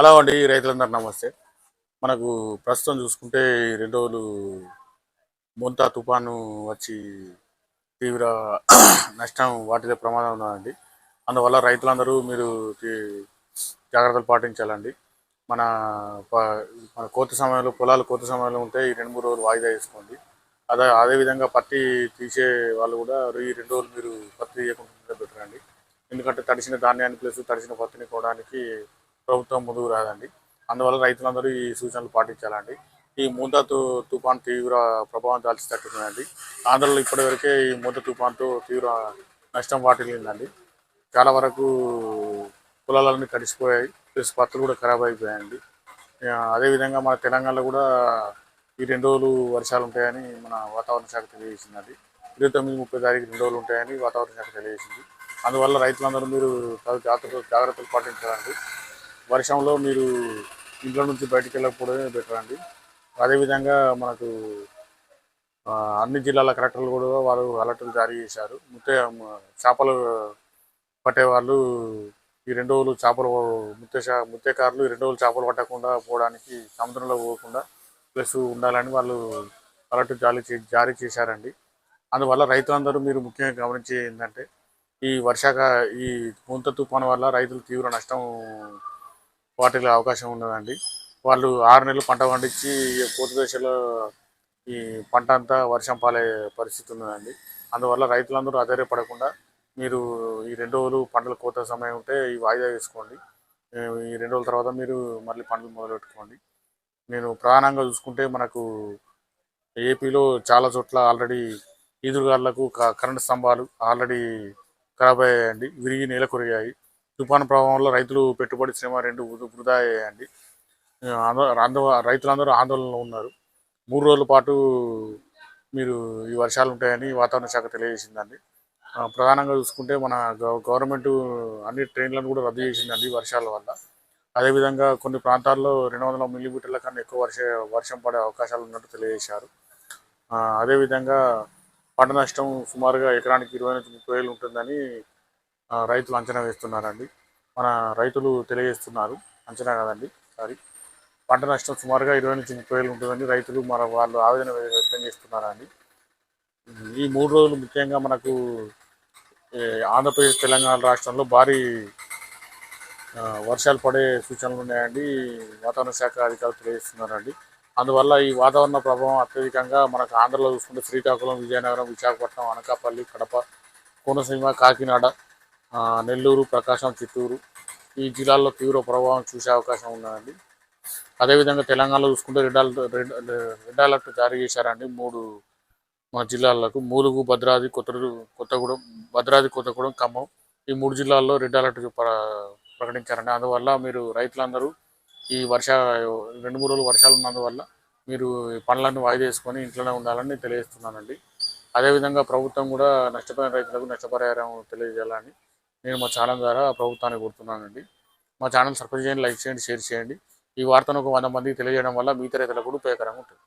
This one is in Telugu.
హలో అండి రైతులందరూ నమస్తే. మనకు ప్రస్తుతం చూసుకుంటే ఈ 2 రోజులు మోంతా తుఫాను వచ్చి తీవ్ర నష్టం వాటిల్లే ప్రమాదం ఉన్నదండి. అందువల్ల రైతులందరూ మీరు తి జాగ్రత్తలు పాటించాలండి. మన ప మన కోత సమయంలో పొలాలు కోత సమయంలో ఉంటే ఈ 2, 3 రోజులు వాయిదా వేసుకోండి. అదేవిధంగా పత్తి తీసే వాళ్ళు కూడా ఈ 2 రోజులు మీరు పత్తి తీయకుండా ఉంటే బెటర్ అండి. ఎందుకంటే తడిసిన ధాన్యాన్ని ప్లస్ తడిసిన పత్తిని కోవడానికి ప్రభుత్వం ముందుకు రాదండి. అందువల్ల రైతులందరూ ఈ సూచనలు పాటించాలండి. ఈ మూంతా తుఫాన్ తీవ్ర ప్రభావం దాల్చేటట్టున్నదండి. ఆంధ్రలో ఇప్పటివరకే ఈ మూంతా తుఫాన్తో తీవ్ర నష్టం వాటిల్లిందండి. చాలా వరకు పొలాలన్నీ తడిసిపోయాయి. ప్లస్ పత్తులు కూడా ఖరాబ్ అయిపోయాయండి. అదేవిధంగా మన తెలంగాణలో కూడా ఈ 2 రోజులు వర్షాలు ఉంటాయని మన వాతావరణ శాఖ తెలియజేసిందండి. 29, 30 తారీఖు 2 రోజులు ఉంటాయని వాతావరణ శాఖ తెలియజేసింది. అందువల్ల రైతులందరూ మీరు తగు జాగ్రత్తలు పాటించాలండి. వర్షంలో మీరు ఇంట్లో నుంచి బయటికి వెళ్ళకపోవడమే బెటర్ అండి. అదేవిధంగా మనకు అన్ని జిల్లాల కలెక్టర్లు కూడా వారు అలర్టులు జారీ చేశారు. చేపలు పట్టేవాళ్ళు ఈ 2 రోజులు చేపలు ముత్యకారులు ఈ 2 రోజులు చేపలు పట్టకుండా పోవడానికి సముద్రంలో పోకుండా ప్లస్ ఉండాలని వాళ్ళు అలర్ట్ జారీ చేశారండి. అందువల్ల రైతులందరూ మీరు ముఖ్యంగా గమనించి ఏంటంటే ఈ ముంత తుఫాను వల్ల రైతులు తీవ్ర నష్టం వాటిల్లే అవకాశం ఉన్నదండి. వాళ్ళు 6 నెలలు పంట పండించి కోత దశలో ఈ పంట అంతా వర్షం పాలే పరిస్థితి ఉన్నదండి. అందువల్ల రైతులందరూ ఆధారపడకుండా మీరు ఈ 2 రోజులు పంటల కోత సమయం ఉంటే ఈ వాయిదా వేసుకోండి. ఈ 2 రోజుల తర్వాత మీరు మళ్ళీ పంటలు మొదలుపెట్టుకోండి. నేను ప్రధానంగా చూసుకుంటే మనకు ఏపీలో చాలా చోట్ల ఆల్రెడీ ఈదురుగాలులకు కరెంటు స్తంభాలు ఆల్రెడీ ఖరాబ్ అయ్యాయండి. విరిగి నేల కొరిగాయి. తుఫాను ప్రభావంలో రైతులు పెట్టుబడి శ్రమ 2 వృధా అయ్యాయండి. రైతులందరూ ఆందోళనలో ఉన్నారు. 3 రోజుల పాటు మీరు ఈ వర్షాలు ఉంటాయని వాతావరణ శాఖ తెలియజేసిందండి. ప్రధానంగా చూసుకుంటే మన గవర్నమెంట్ అన్ని ట్రైన్లను కూడా రద్దు చేసిందండి వర్షాల వల్ల. అదేవిధంగా కొన్ని ప్రాంతాల్లో 200 మిల్లీమీటర్ల కన్నా ఎక్కువ వర్షం పడే అవకాశాలు ఉన్నట్టు తెలియజేశారు. అదేవిధంగా పంట నష్టం సుమారుగా ఎకరానికి 20-30 వేలు ఉంటుందని రైతులు అంచనా వేస్తున్నారండి. మన రైతులు తెలియజేస్తున్నారు, అంచనా కాదండి సారీ. పంట నష్టం సుమారుగా 20-30 వేలు ఉంటుందని రైతులు వాళ్ళు ఆవేదన వ్యక్తం చేస్తున్నారండి. ఈ 3 రోజులు ముఖ్యంగా మనకు ఆంధ్రప్రదేశ్, తెలంగాణ రాష్ట్రంలో భారీ వర్షాలు పడే సూచనలు ఉన్నాయండి. వాతావరణ శాఖ అధికారులు తెలియజేస్తున్నారండి. అందువల్ల ఈ వాతావరణ ప్రభావం అత్యధికంగా మనకు ఆంధ్రలో చూసుకుంటే శ్రీకాకుళం, విజయనగరం, విశాఖపట్నం, అనకాపల్లి, కడప, కోనసీమ, కాకినాడ, నెల్లూరు, ప్రకాశం, చిత్తూరు ఈ జిల్లాల్లో తీవ్ర ప్రభావం చూసే అవకాశం ఉన్నదండి. అదేవిధంగా తెలంగాణలో చూసుకుంటే రెడ్ అలర్ట్ జారీ చేశారండి 3 మన జిల్లాలకు. ములుగు, కొత్తగూడెం, ఖమ్మం ఈ 3 జిల్లాల్లో రెడ్ అలర్ట్ ప్రకటించారండి. అందువల్ల మీరు రైతులందరూ ఈ 2-3 రోజులు వర్షాలు ఉన్నందువల్ల మీరు పనులన్నీ వాయిదా వేసుకొని ఇంట్లోనే ఉండాలని తెలియజేస్తున్నానండి. అదేవిధంగా ప్రభుత్వం కూడా నష్టపోయిన రైతులకు నష్టపరిహారం తెలియజేయాలని నేను మా ఛానల్ ద్వారా ప్రభుత్వాన్ని కోరుతున్నానండి. మా ఛానల్ సబ్స్క్రైబ్ చేయండి, లైక్ చేయండి, షేర్ చేయండి. ఈ వార్తను ఒక 100 మందికి తెలియజేయడం వల్ల మిగతా రైతులకు కూడా ఉపయోగకరంగా ఉంటుంది.